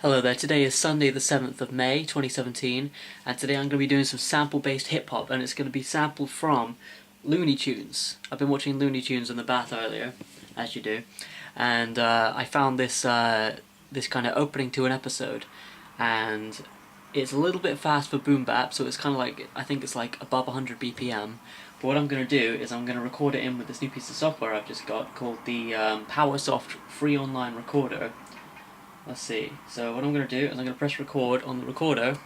Hello there, today is Sunday the 7th of May 2017 and today I'm going to be doing some sample-based hip-hop and it's going to be sampled from Looney Tunes. I've been watching Looney Tunes in the bath earlier, as you do, and I found this this kind of opening to an episode, and it's a little bit fast for boom bap, so it's kind of like, I think it's like above 100 BPM. But what I'm going to do is I'm going to record it in with this new piece of software I've just got called the PowerSoft Free Online Recorder. Let's see, so what I'm going to do is I'm going to press record on the recorder,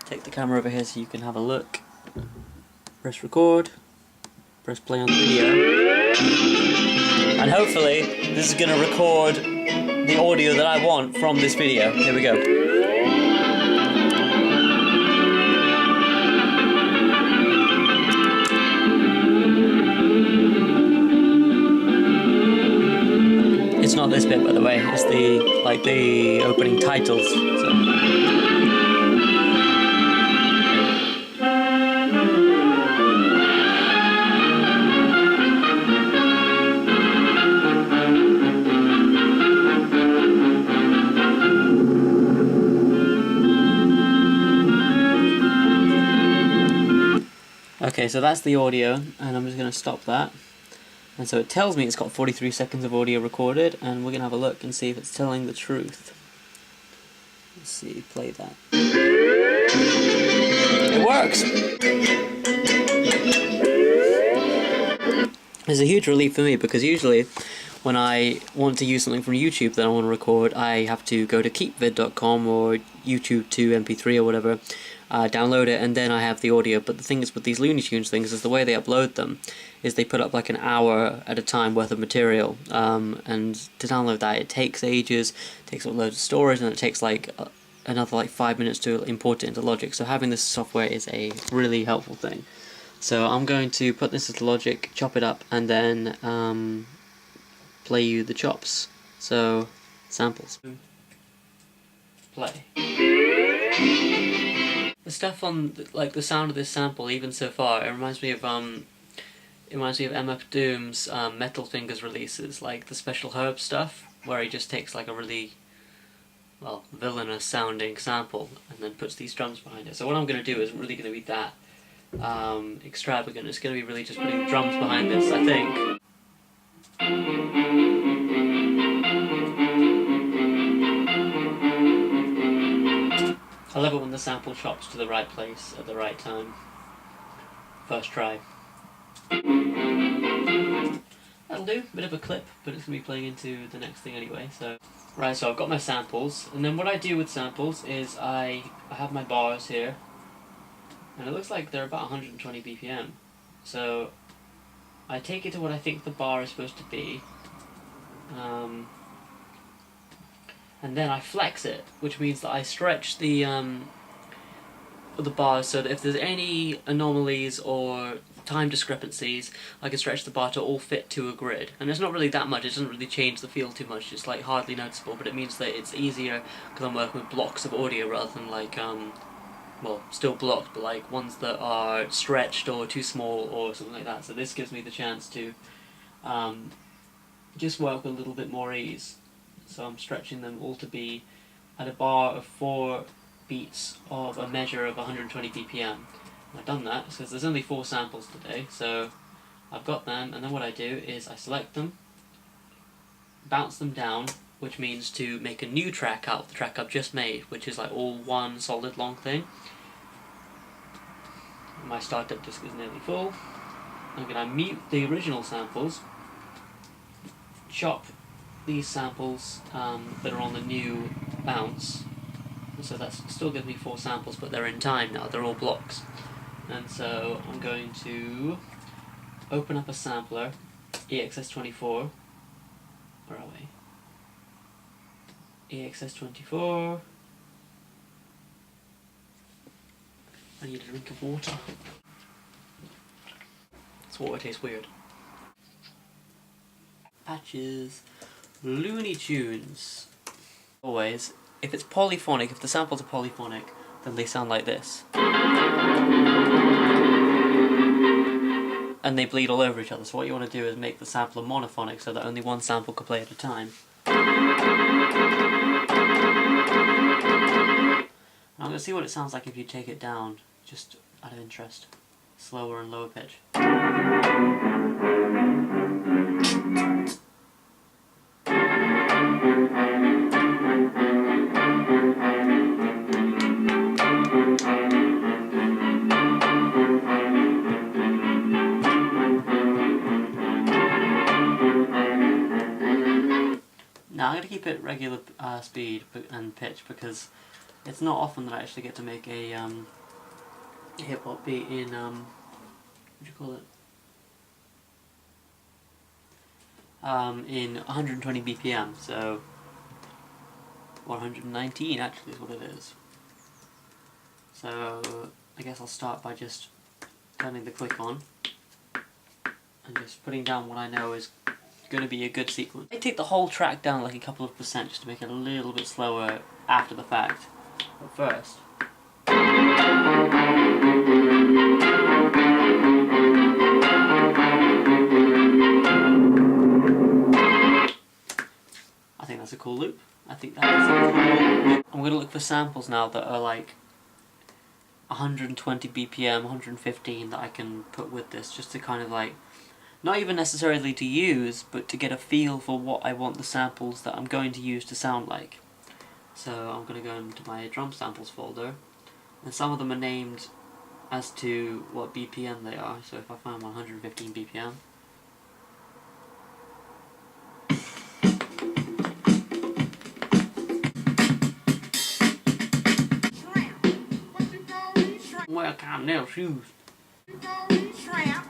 take the camera over here so you can have a look, press record, press play on the video, and hopefully this is going to record the audio that I want from this video. Here we go. It's not this bit, by the way, it's the opening titles. Okay, so that's the audio, and I'm just going to stop that. And so it tells me it's got 43 seconds of audio recorded, and we're going to have a look and see if it's telling the truth. Let's see, play that. It works! It's a huge relief for me, because usually when I want to use something from YouTube that I want to record, I have to go to keepvid.com or YouTube to MP3 or whatever, download it, and then I have the audio. But the thing is with these Looney Tunes things is the way they upload them is they put up like an hour at a time worth of material, and to download that it takes ages, it takes up loads of storage, and it takes like another like 5 minutes to import it into Logic. So having this software is a really helpful thing. So I'm going to put this into Logic, chop it up, and then play you the chops. So samples. Play. The stuff on like the sound of this sample, even so far, it reminds me of MF Doom's Metal Fingers releases, like the Special Herb stuff, where he just takes like a really, well, villainous sounding sample and then puts these drums behind it. So what I'm going to do is really going to be that extravagant. It's going to be really just putting drums behind this, I think. I love it when the sample chops to the right place at the right time. First try. That'll do, bit of a clip, but it's going to be playing into the next thing anyway, so... Right, so I've got my samples, and then what I do with samples is I have my bars here, and it looks like they're about 120 BPM. So I take it to what I think the bar is supposed to be, and then I flex it, which means that I stretch the bar so that if there's any anomalies or time discrepancies, I can stretch the bar to all fit to a grid. And it's not really that much, it doesn't really change the feel too much, it's like hardly noticeable, but it means that it's easier because I'm working with blocks of audio rather than like, well, still blocked, but like ones that are stretched or too small or something like that. So this gives me the chance to just work with a little bit more ease. So I'm stretching them all to be at a bar of 4 beats of a measure of 120 BPM. And I've done that because there's only 4 samples today, so I've got them, and then what I do is I select them, bounce them down, which means to make a new track out of the track I've just made, which is like all one solid long thing. My startup disk is nearly full. I'm going to mute the original samples, chop these samples that are on the new bounce, so that still gives me 4 samples, but they're in time now, they're all blocks. And so I'm going to open up a sampler, EXS24, where are we? EXS24, I need a drink of water. This water tastes weird. Patches. Looney Tunes. Always, if it's polyphonic, if the samples are polyphonic, then they sound like this. And they bleed all over each other, so what you want to do is make the sampler monophonic so that only one sample can play at a time. going to see what it sounds like if you take it down, just out of interest. Slower and lower pitch. Now I'm going to keep it regular speed and pitch because it's not often that I actually get to make a hip hop beat in what do you call it? In 120 BPM, so 119 actually is what it is. So I guess I'll start by just turning the click on and just putting down what I know is going to be a good sequence. I take the whole track down like a couple of percent just to make it a little bit slower after the fact. But first, I think that's a cool loop. I think that is a cool loop. I'm going to look for samples now that are like 120 BPM, 115 that I can put with this just to kind of like, not even necessarily to use, but to get a feel for what I want the samples that I'm going to use to sound like. So I'm going to go into my drum samples folder, and some of them are named as to what BPM they are. So if I find 115 BPM, well, kind of shoes. Tramp.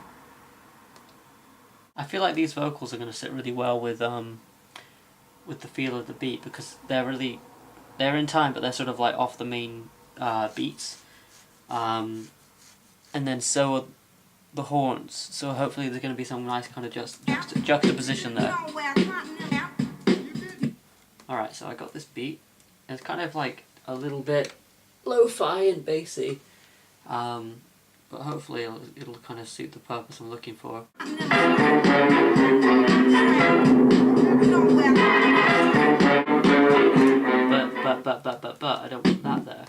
I feel like these vocals are going to sit really well with the feel of the beat because they're in time, but they're sort of like off the main beats, and then so are the horns. So hopefully there's going to be some nice kind of juxtaposition there. All right, so I got this beat. It's kind of like a little bit lo-fi and bassy. But hopefully it'll kind of suit the purpose I'm looking for. But I don't want that there.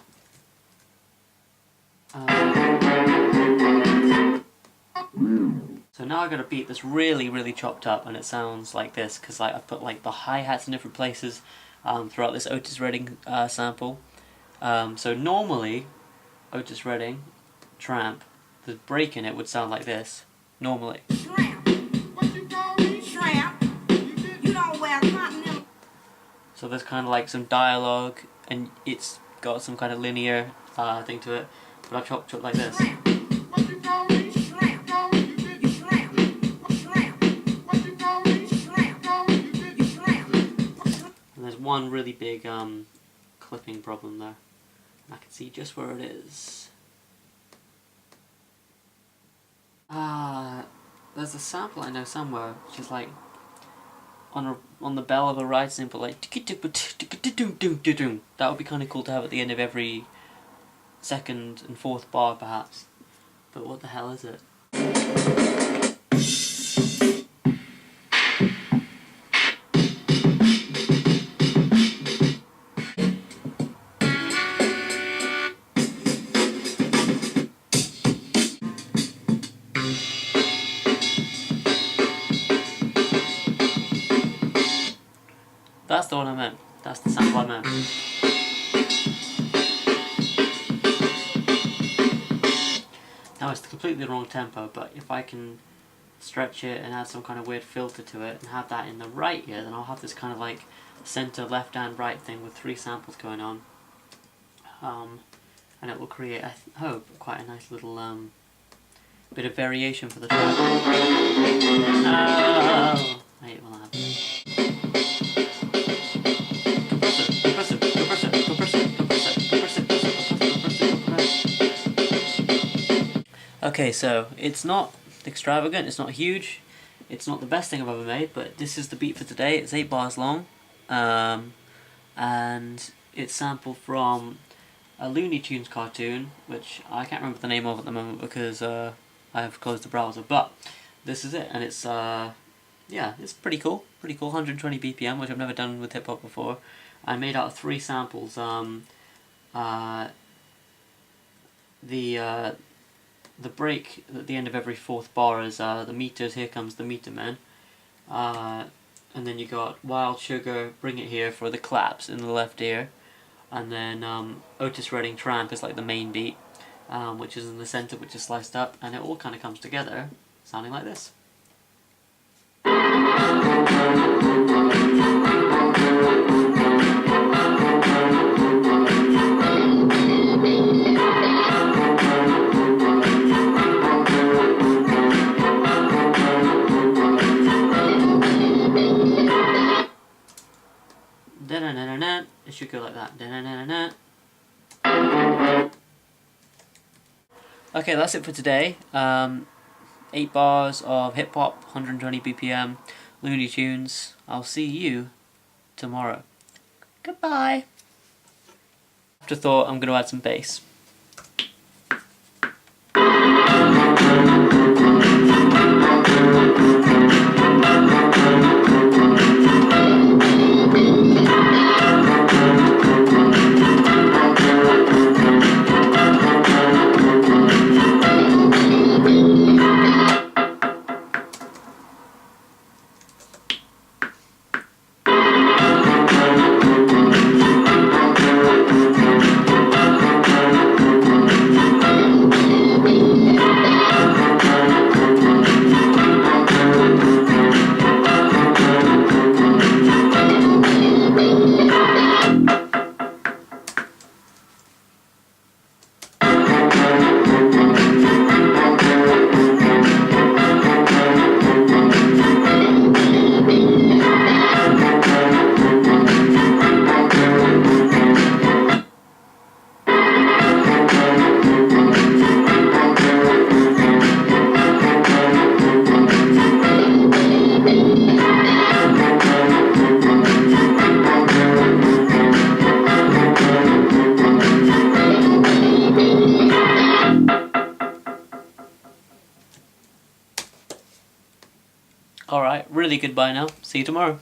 So now I've got a beat that's really chopped up, and it sounds like this because like I've put like the hi-hats in different places throughout this Otis Redding sample. So normally Otis Redding, Tramp, the break in it would sound like this, normally. Tramp. What you call me? Tramp. You don't wear continental. So there's kind of like some dialogue, and it's got some kind of linear thing to it, but I've chopped it like this. Tramp. What you call me? Tramp. You tramp. Tramp. What you call me? Tramp. You tramp. And there's one really big clipping problem there. I can see just where it is. There's a sample I know somewhere, which is like on the bell of a ride sample, like that would be kind of cool to have at the end of every second and fourth bar, perhaps. But what the hell is it? That's the one I meant. That's the sample I meant. Now it's completely the wrong tempo, but if I can stretch it and add some kind of weird filter to it and have that in the right ear, then I'll have this kind of like center, left and right thing with 3 samples going on. And it will create, I hope, quite a nice little bit of variation for the track. Oh, it will happen. Okay, so it's not extravagant, it's not huge, it's not the best thing I've ever made, but this is the beat for today. It's 8 bars long, and it's sampled from a Looney Tunes cartoon, which I can't remember the name of at the moment because I have closed the browser, but this is it, and it's, yeah, it's pretty cool, 120 BPM, which I've never done with hip-hop before. I made out of 3 samples, the break at the end of every fourth bar is the meters. Here comes the meter man. And then you got Wild Sugar, Bring It Here for the claps in the left ear, and then Otis Redding Tramp is like the main beat, which is in the center, which is sliced up, and it all kind of comes together, sounding like this. Da-na-na-na-na. It should go like that. Da-na-na-na-na. Okay, that's it for today. 8 bars of hip hop, 120 BPM, Looney Tunes. I'll see you tomorrow. Goodbye. Afterthought, I'm going to add some bass. Alright, really goodbye now. See you tomorrow.